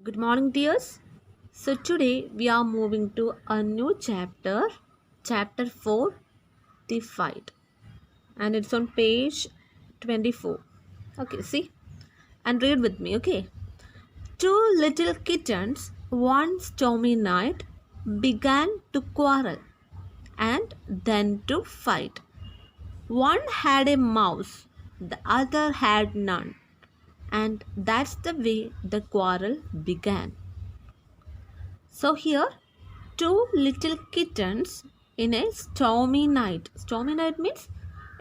Good morning, dears. So, today we are moving to a new chapter, chapter 4, The Fight, and it's on page 24. Okay, see, and read with me, okay? Two little kittens one stormy night began to quarrel and then to fight. One had a mouse, the other had none, and that's the way the quarrel began. So here, two little kittens in a stormy night. Stormy night means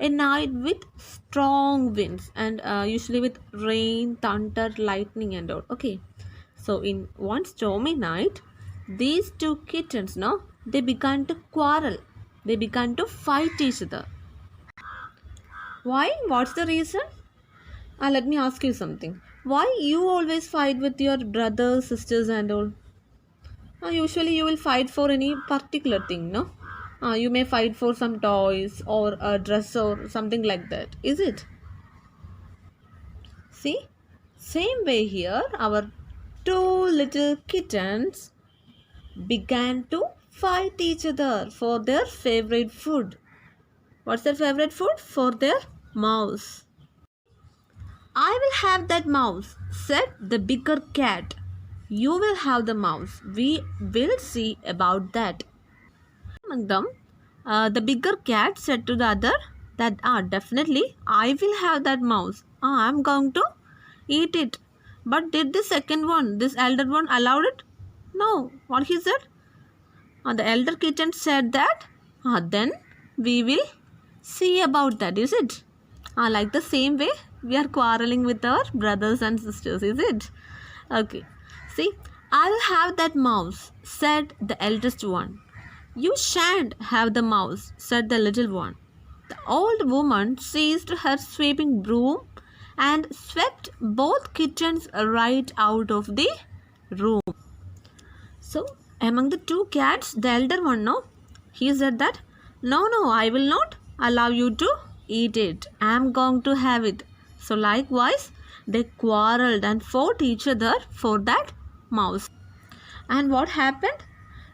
a night with strong winds and usually with rain, thunder, lightning and all. Okay. So in one stormy night, these two kittens, no, they began to quarrel. They began to fight each other. Why? What's the reason? Let me ask you something. Why you always fight with your brothers, sisters and all? Usually you will fight for any particular thing, no? You may fight for some toys or a dress or something like that. Is it? See? Same way here, our two little kittens began to fight each other for their favorite food. What's their favorite food? For their mouse. I will have that mouse, said the bigger cat. You will have the mouse. We will see about that. Among them, the bigger cat said to the other that definitely I will have that mouse. I'm going to eat it. But did the second one, this elder one, allowed it? No. What he said? The elder kitten said that then we will see about that. Is it? Like the same way we are quarreling with our brothers and sisters. Is it? Okay. See, I'll have that mouse, said the eldest one. You shan't have the mouse, said the little one. The old woman seized her sweeping broom and swept both kittens right out of the room. So, among the two cats, the elder one, no, he said that, no, I will not allow you to eat it. I am going to have it. So, likewise, they quarreled and fought each other for that mouse. And what happened?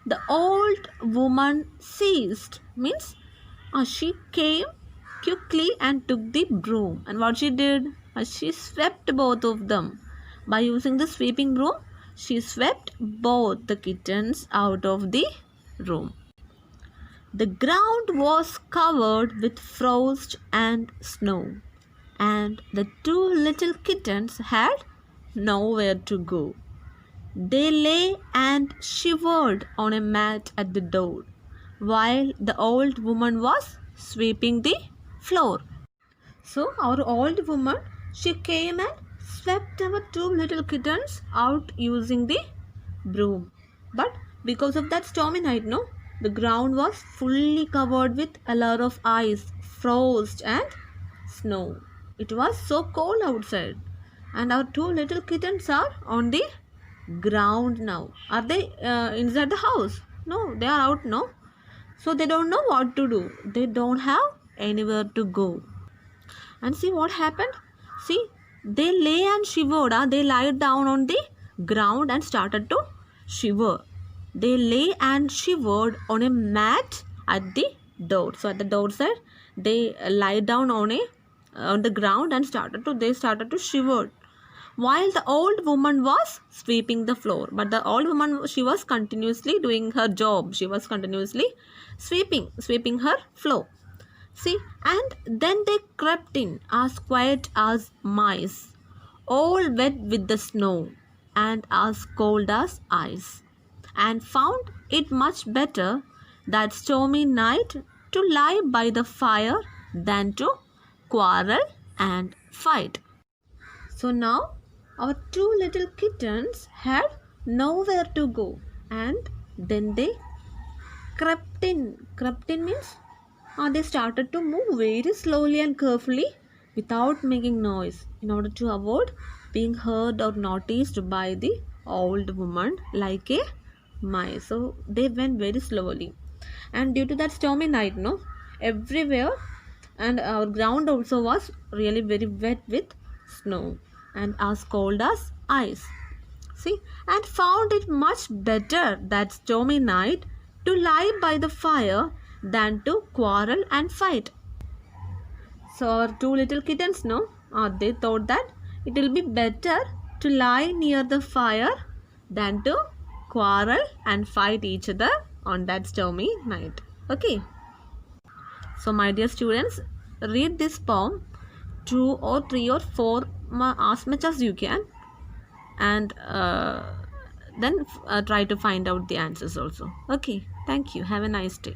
The old woman ceased, means she came quickly and took the broom. And what she did? She swept both of them. By using the sweeping broom, she swept both the kittens out of the room. The ground was covered with frost and snow, and the two little kittens had nowhere to go. They lay and shivered on a mat at the door, while the old woman was sweeping the floor. So our old woman, she came and swept our two little kittens out using the broom. But because of that stormy night, no, the ground was fully covered with a lot of ice, frost and snow. It was so cold outside, and our two little kittens are on the ground now. Are they inside the house? No, they are out now. So they don't know what to do. They don't have anywhere to go. And see what happened? See, they lay and shivered. They lied down on the ground and started to shiver. They lay and shivered on a mat at the door. So at the door side, they lie down on the ground and they started to shiver, while the old woman was sweeping the floor. But the old woman, she was continuously doing her job. She was continuously sweeping her floor. See, and then they crept in as quiet as mice, all wet with the snow and as cold as ice, and found it much better that stormy night to lie by the fire than to quarrel and fight. So now our two little kittens had nowhere to go, and then they crept in. Crept in means they started to move very slowly and carefully without making noise in order to avoid being heard or noticed by the old woman like a mice. So they went very slowly, and due to that stormy night, no, everywhere, and our ground also was really very wet with snow and as cold as ice. See, and found it much better that stormy night to lie by the fire than to quarrel and fight. So our two little kittens, no, they thought that it will be better to lie near the fire than to quarrel and fight each other on that stormy night. Okay. So my dear students, read this poem 2 or 3 or 4 as much as you can, and then try to find out the answers also. Okay. Thank you. Have a nice day.